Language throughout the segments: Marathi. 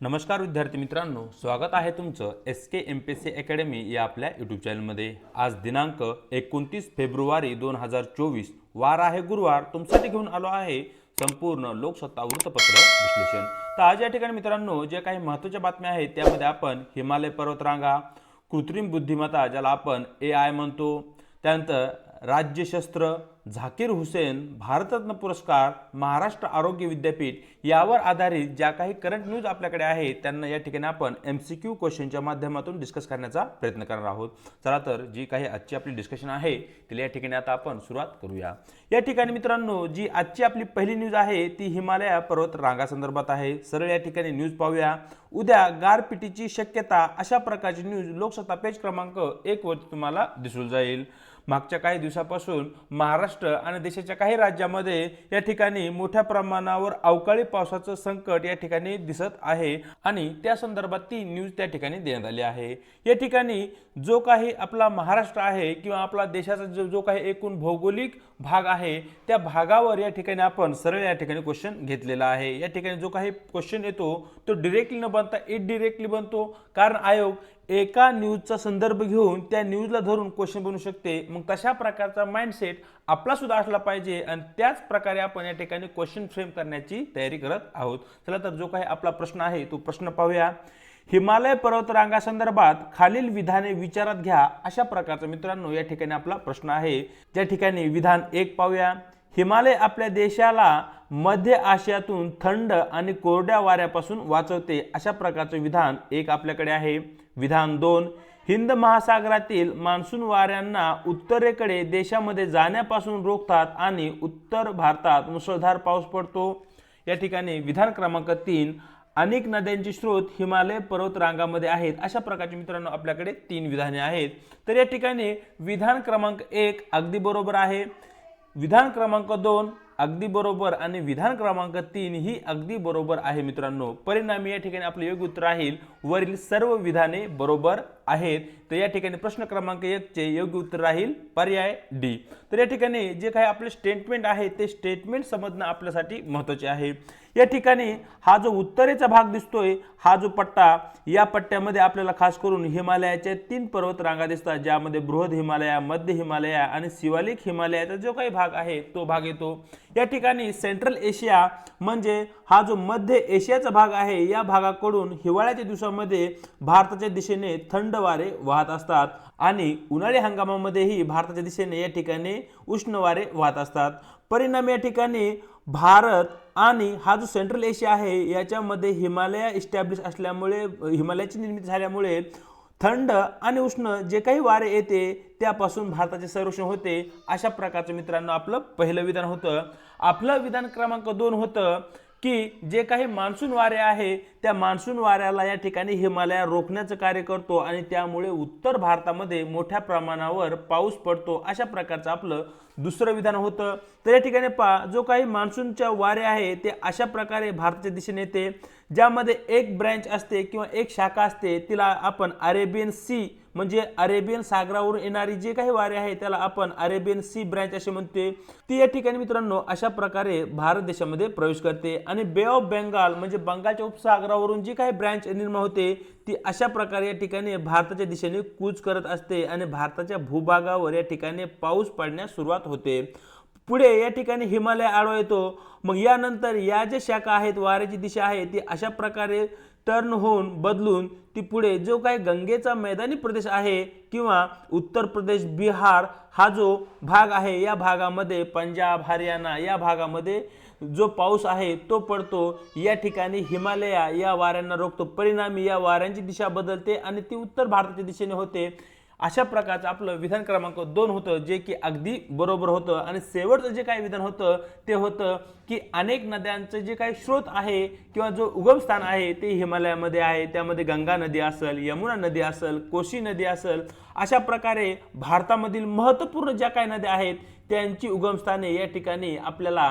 नमस्कार विद्यार्थी मित्रांनो, स्वागत आहे तुमचं SK MPSC अकॅडमी या आपल्या यूट्यूब चॅनलमध्ये। आज दिनांक 29 फेब्रुवारी 2024 वार आहे गुरुवार। तुमच्यासाठी घेऊन आलो आहे संपूर्ण लोकसत्ता वृत्तपत्र विश्लेषण। तर आज या ठिकाणी मित्रांनो जे काही महत्त्वाच्या बातम्या आहेत त्यामध्ये आपण हिमालय पर्वतरांगा, कृत्रिम बुद्धिमत्ता ज्याला आपण AI म्हणतो, त्यानंतर राज्यशस्त्र, झाकीर हुसेन, भारतरत्न पुरस्कार, महाराष्ट्र आरोग्य विद्यापीठ यावर आधारित ज्या काही करंट न्यूज आपल्याकडे आहे त्यांना या ठिकाणी आपण MCQ क्वेश्चनच्या माध्यमातून डिस्कस करण्याचा प्रयत्न करणार आहोत। चला तर जी काही आजची आपली डिस्कशन आहे तिला या ठिकाणी आता आपण सुरुवात करूया। या ठिकाणी मित्रांनो जी आजची आपली पहिली न्यूज आहे ती हिमालय पर्वत रांगा संदर्भात आहे। सरळ या ठिकाणी न्यूज पाहूया। उद्या गारपिटीची शक्यता अशा प्रकारची न्यूज लोकसत्ता पेज क्रमांक 1 वर तुम्हाला दिसून जाईल। मागच्या काही दिवसापासून महाराष्ट्र आणि देशाच्या काही राज्यांमध्ये या ठिकाणी मोठ्या प्रमाणावर अवकाळी पावसाचं संकट या ठिकाणी दिसत आहे आणि त्या संदर्भात ती न्यूज त्या ठिकाणी देण्यात आली आहे। या ठिकाणी जो काही आपला महाराष्ट्र आहे किंवा आपला देशाचा जो काही एकूण भौगोलिक भाग आहे त्या भागावर या ठिकाणी आपण सरळ या ठिकाणी क्वेश्चन घेतलेला आहे। या ठिकाणी जो काही क्वेश्चन येतो तो डायरेक्टली न बनता इनडायरेक्टली बनतो, कारण आयोग एका न्यूजचा संदर्भ घेऊन त्या न्यूजला धरून क्वेश्चन बनवू शकते। मग तशा प्रकारचा माइंडसेट आपला सुद्धा असला पाहिजे आणि त्याच प्रकारे आपण या ठिकाणी क्वेश्चन फ्रेम करण्याची तयारी करत आहोत। चला तर जो काही आपला प्रश्न आहे तो प्रश्न पाहूया। हिमालय पर्वतरांगा संदर्भात खालील विधाने विचारात घ्या अशा प्रकारचा मित्रांनो या ठिकाणी आपला प्रश्न आहे। त्या ठिकाणी विधान 1 पाहूया। हिमालय आपल्या देशाला मध्य आशियातून थंड आणि कोरड्या वाऱ्यापासून वाचवते अशा प्रकारचे विधान 1 आपल्याकडे आहे। विधान 2, हिंद महासागरातील मान्सून वाऱ्यांना उत्तरेकडे देशामध्ये जाण्यापासून रोखतात आणि उत्तर भारतात मुसळधार पाऊस पडतो। या ठिकाणी विधान क्रमांक 3, अनेक नद्यांचे स्रोत हिमालय पर्वतरांगामध्ये आहेत अशा प्रकारचे मित्रांनो आपल्याकडे 3 विधाने आहेत। तर या ठिकाणी विधान क्रमांक 1 अगदी बरोबर आहे, विधान क्रमांक 2 अगदी बरोबर आणि विधान क्रमांक 3 ही अगदी बरोबर आहे मित्रांनो। परिणामी या ठिकाणी आपले योग्य उत्तर राहील वरील सर्व विधाने बरोबर आहेत। तर या ठिकाणी प्रश्न क्रमांक 1 चे योग्य उत्तर राहील पर्याय डी। तर या ठिकाणी जे काही आपले स्टेटमेंट आहे ते स्टेटमेंट समजणं आपल्यासाठी महत्त्वाचे आहे। या ठिकाणी हा जो उत्तरेचा भाग दिसतोय हा जो पट्टा, या पट्ट्यामध्ये आपल्याला खास करून हिमालयाच्या 3 पर्वत रांगा दिसतात, ज्यामध्ये बृहद हिमालय, मध्य हिमालय आणि शिवालिक हिमालयाचा जो काही भाग आहे तो भाग येतो। या ठिकाणी सेंट्रल एशिया म्हणजे हा जो मध्य एशियाचा भाग आहे या भागाकडून हिवाळ्याच्या दिवसामध्ये भारताच्या दिशेने थंड वारे वाहत असतात आणि उन्हाळी हंगामामध्येही भारताच्या दिशेने या ठिकाणी उष्ण वारे वाहत असतात। परिणामी या ठिकाणी भारत आणि हा जो सेंट्रल एशिया आहे याच्यामध्ये हिमालय इस्टॅब्लिश असल्यामुळे, हिमालयाची निर्मिती झाल्यामुळे थंड आणि उष्ण जे काही वारे येते त्यापासून भारताचे संरक्षण होते अशा प्रकारचं मित्रांनो आपलं पहिलं विधान होतं। आपलं विधान क्रमांक 2 होतं की जे काही मान्सून वारे आहे त्या मान्सून वाऱ्याला या ठिकाणी हिमालय रोखण्याचं कार्य करतो आणि त्यामुळे उत्तर भारतामध्ये मोठ्या प्रमाणावर पाऊस पडतो अशा प्रकारचं आपलं दुसरं विधान होतं। तर या ठिकाणी पहा, जो काही मान्सूनच्या वारे आहे ते अशा प्रकारे भारताच्या दिशेने येते, ज्यामध्ये एक ब्रँच असते किंवा एक शाखा असते, तिला आपण अरेबियन सी म्हणजे अरेबियन सागरावरून येणारी जे काही वारे आहे त्याला आपण अरेबियन सी ब्रँच असे म्हणते। ती या ठिकाणी मित्रांनो अशा प्रकारे भारत देशामध्ये प्रवेश करते आणि बे ऑफ बेंगाल म्हणजे बंगालच्या उपसागरावरून जी काही ब्रँच निर्माण होते ती अशा प्रकारे या ठिकाणी भारताच्या दिशेने कूच करत असते आणि भारताच्या भूभागावर या ठिकाणी पाऊस पडण्यास सुरुवात होते। पुढे या ठिकाणी हिमालय आडवा येतो। मग यानंतर या ज्या शाखा आहेत, वाऱ्याची दिशा आहे ती अशा प्रकारे टर्न होऊन बदलून ती पुढे जो काही गंगेचा मैदानी प्रदेश आहे किंवा उत्तर प्रदेश, बिहार हा जो भाग आहे या भागामध्ये, पंजाब, हरियाणा या भागामध्ये जो पाऊस आहे तो पडतो। या ठिकाणी हिमालय या वाऱ्यांना रोखतो, परिणामी या वाऱ्यांची दिशा बदलते आणि ती उत्तर भारताच्या दिशेने होते। अशा प्रकारचं आपलं विधान क्रमांक 2 होतं जे की अगदी बरोबर होतं। आणि शेवटचं जे काही विधान होतं ते होतं की अनेक नद्यांचं जे काही स्रोत आहे किंवा जो उगमस्थान आहे ते हिमालयामध्ये आहे, त्यामध्ये गंगा नदी असेल, यमुना नदी असेल, कोशी नदी असेल, अशा प्रकारे भारतामधील महत्त्वपूर्ण ज्या काही नद्या आहेत त्यांची उगमस्थाने या ठिकाणी आपल्याला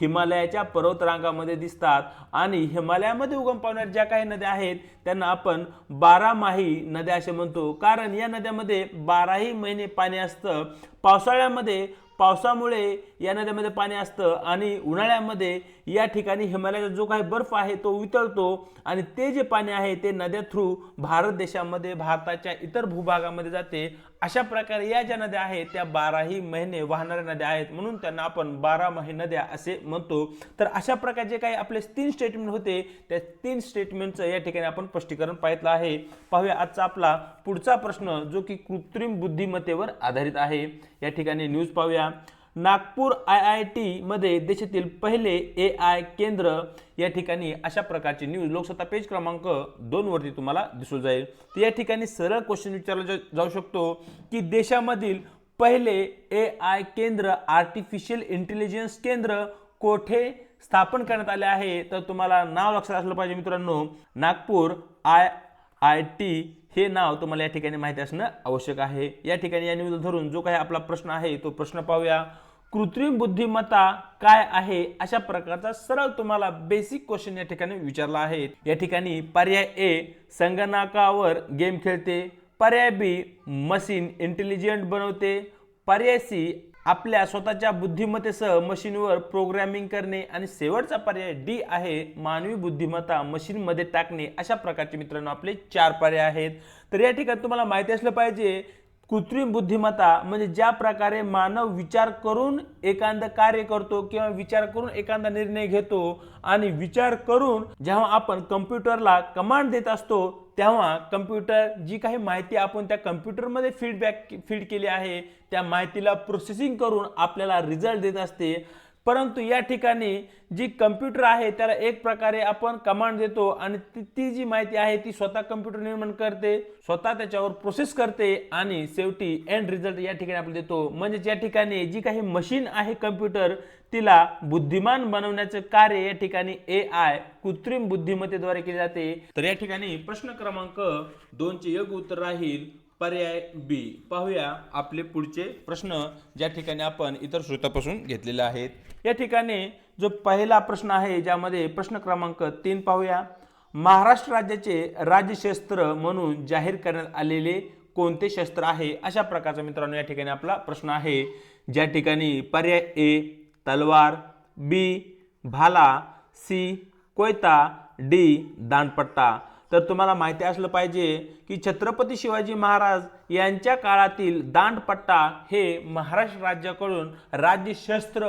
हिमालयाच्या पर्वतरांगामध्ये दिसतात। आणि हिमालयामध्ये उगम पावणाऱ्या ज्या काही नद्या आहेत त्यांना आपण 12माही नद्या असे म्हणतो, कारण या नद्यामध्ये 12ही महिने पाणी असतं। पावसाळ्यामध्ये पावसामुळे या नद्यामध्ये पाणी असतं आणि उन्हाळ्यामध्ये या ठिकाणी हिमालयाचा जो काही बर्फ आहे तो वितळतो आणि ते जे पाणी आहे ते नद्या थ्रू भारत देशामध्ये भारताच्या इतर भूभागामध्ये जाते। अशा प्रकारे या ज्या नद्या आहेत त्या 12ही महिने वाहणाऱ्या नद्या आहेत, म्हणून त्यांना आपण 12माही नद्या असे म्हणतो। तर अशा प्रकारचे काही आपले 3 स्टेटमेंट होते, त्या 3 स्टेटमेंटचं या ठिकाणी आपण स्पष्टीकरण पाहिलं आहे। पाहूया आजचा आपला पुढचा प्रश्न जो की कृत्रिम बुद्धिमत्तेवर आधारित आहे। या ठिकाणी न्यूज पाहूया। नागपूर IIT मध्ये देशातील पहिले AI केंद्र, या ठिकाणी अशा प्रकारची न्यूज लोकसत्ता पेज क्रमांक 2 वरती तुम्हाला दिसून जाईल। तर या ठिकाणी सरळ क्वेश्चन विचारला जाऊ शकतो की देशामधील पहिले AI केंद्र, आर्टिफिशियल इंटेलिजन्स केंद्र कोठे स्थापन करण्यात आले आहे? तर तुम्हाला नाव लक्षात असलं पाहिजे मित्रांनो, नागपूर IIT हे नाव तुम्हाला या ठिकाणी माहिती असणं आवश्यक आहे। या ठिकाणी या न्यूज धरून जो काही आपला प्रश्न आहे तो प्रश्न पाहूया। कृत्रिम बुद्धिमत्ता काय आहे? अशा प्रकारचा सरळ तुम्हाला बेसिक क्वेश्चन या ठिकाणी विचारला आहे। या ठिकाणी पर्याय A संगणकावर गेम खेळते, पर्याय B मशीन इंटेलिजंट बनवते, पर्याय C आपल्या स्वतःच्या बुद्धिमत्तेसह मशीनवर प्रोग्रामिंग करणे आणि शेवटचा पर्याय D आहे मानवी बुद्धिमत्ता मशीनमध्ये टाकणे। अशा प्रकारचे मित्रांनो आपले 4 पर्याय आहेत। तर या ठिकाणी तुम्हाला माहिती असलं पाहिजे कृत्रिम बुद्धिमत्ता म्हणजे ज्या प्रकारे मानव विचार करून एखादं कार्य करतो किंवा विचार करून एखादा निर्णय घेतो आणि विचार करून जेव्हा आपण कम्प्युटरला कमांड देत असतो तेव्हा कम्प्युटर जी काही माहिती आपण त्या कम्प्युटरमध्ये फीड केली आहे त्या माहितीला प्रोसेसिंग करून आपल्याला रिझल्ट देत असते। परंतु या ठिकाणी जी कम्प्युटर आहे त्याला एक प्रकारे आपण कमांड देतो आणि ती जी माहिती आहे ती स्वतः कम्प्युटर निर्माण करते, स्वतः त्याच्यावर प्रोसेस करते आणि शेवटी एंड रिझल्ट या ठिकाणी आपण देतो। म्हणजे या ठिकाणी जी काही मशीन आहे कम्प्युटर तिला बुद्धिमान बनवण्याचे कार्य या ठिकाणी AI कृत्रिम बुद्धिमत्तेद्वारे केले जाते। तर या ठिकाणी प्रश्न क्रमांक 2 चे योग्य उत्तर राहील पर्याय B। पाहूया आपले पुढचे प्रश्न ज्या ठिकाणी आपण इतर स्रोतापासून घेतलेले आहेत। या ठिकाणी जो पहिला प्रश्न आहे ज्यामध्ये प्रश्न क्रमांक 3 पाहूया। महाराष्ट्र राज्याचे राज्यशस्त्र म्हणून जाहीर करण्यात आलेले कोणते शस्त्र आहे? अशा प्रकारचा मित्रांनो या ठिकाणी आपला प्रश्न आहे। ज्या ठिकाणी पर्याय A तलवार, B भाला, C कोयता, D दांडपट्टा। तर तुम्हाला माहिती असलं पाहिजे की छत्रपती शिवाजी महाराज यांच्या काळातील दांडपट्टा हे महाराष्ट्र राज्याकडून राज्यशस्त्र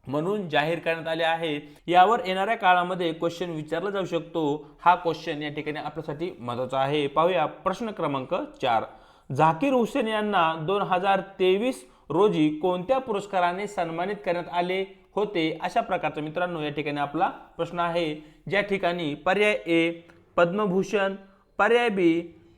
म्हणून जाहीर करण्यात आले आहे। यावर येणाऱ्या काळामध्ये क्वेश्चन विचारला जाऊ शकतो। हा क्वेश्चन या ठिकाणी आपल्यासाठी महत्त्वाचा आहे। पाहूया प्रश्न क्रमांक 4। झाकीर हुसेन यांना 2023 रोजी कोणत्या पुरस्काराने सन्मानित करण्यात आले होते? अशा प्रकारचा मित्रांनो या ठिकाणी आपला प्रश्न आहे। ज्या ठिकाणी पर्याय A पद्मभूषण, पर्याय B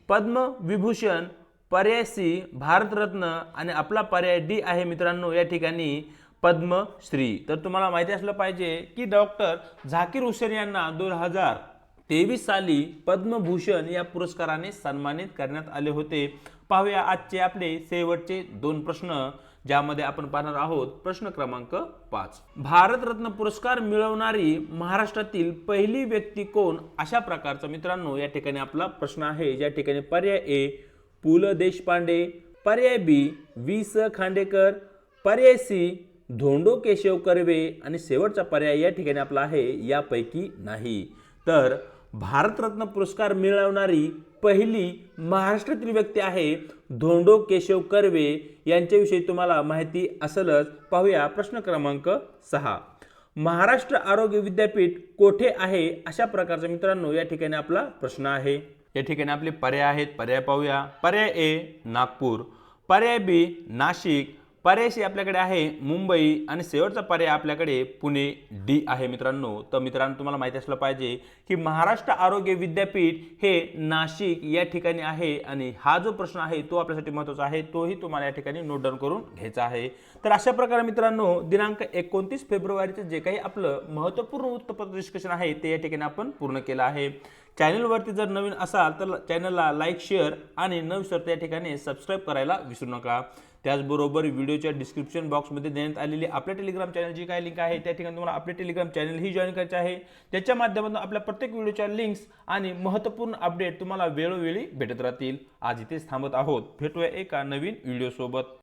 पद्मविभूषण, पर्याय C भारतरत्न आणि आपला पर्याय D आहे मित्रांनो या ठिकाणी पद्मश्री। तर तुम्हाला माहिती असलं पाहिजे की डॉक्टर झाकीर हुसेन यांना 2023 साली पद्मभूषण या पुरस्काराने सन्मानित करण्यात आले होते। पाहूया आजचे आपले शेवटचे 2 प्रश्न ज्यामध्ये आपण पाहणार आहोत। प्रश्न क्रमांक 5। भारतरत्न पुरस्कार मिळवणारी महाराष्ट्रातील पहिली व्यक्ती कोण? अशा प्रकारचा मित्रांनो या ठिकाणी आपला प्रश्न आहे। ज्या ठिकाणी पर्याय A पु ल देशपांडे, पर्याय B V.स. खांडेकर, पर्याय C धोंडो केशव कर्वे आणि शेवटचा पर्याय या ठिकाणी आपला आहे यापैकी नाही। तर भारतरत्न पुरस्कार मिळवणारी पहिली महाराष्ट्रातील व्यक्ती आहे धोंडो केशव कर्वे। यांच्याविषयी तुम्हाला माहिती असेलच। पाहूया प्रश्न क्रमांक 6। महाराष्ट्र आरोग्य विद्यापीठ कोठे आहे? अशा प्रकारचा मित्रांनो या ठिकाणी आपला प्रश्न आहे। या ठिकाणी आपले पर्याय आहेत। पर्याय पाहूया। पर्याय A नागपूर, पर्याय B नाशिक, पर्याय C आपल्याकडे आहे मुंबई आणि शेवटचा पर्याय आपल्याकडे पुणे D आहे मित्रांनो। तर मित्रांनो तुम्हाला माहिती असलं पाहिजे की महाराष्ट्र आरोग्य विद्यापीठ हे नाशिक या ठिकाणी आहे आणि हा जो प्रश्न आहे तो आपल्यासाठी महत्त्वाचा आहे, तोही तुम्हाला या ठिकाणी नोट डाऊन करून घ्यायचा आहे। तर अशा प्रकारे मित्रांनो दिनांक 29 फेब्रुवारीचं जे काही आपलं महत्त्वपूर्ण वृत्तपत्र डिस्कशन आहे ते या ठिकाणी आपण पूर्ण केलं आहे। चॅनलवरती जर नवीन असाल तर चॅनलला लाईक, शेअर आणि न विसरता या ठिकाणी सबस्क्राईब करायला विसरू नका। त्याचबरोबर व्हिडिओच्या डिस्क्रिप्शन बॉक्समध्ये देण्यात आलेली आपल्या टेलिग्राम चॅनलची काय लिंक आहे त्या ठिकाणी तुम्हाला आपले टेलिग्राम चॅनल ही जॉईन करायचे आहे। त्याच्या माध्यमातून आपल्या प्रत्येक व्हिडिओच्या लिंक्स आणि महत्त्वपूर्ण अपडेट तुम्हाला वेळोवेळी भेटत राहतील। आज इथेच थांबत आहोत, भेटूया एका नवीन व्हिडिओ सोबत।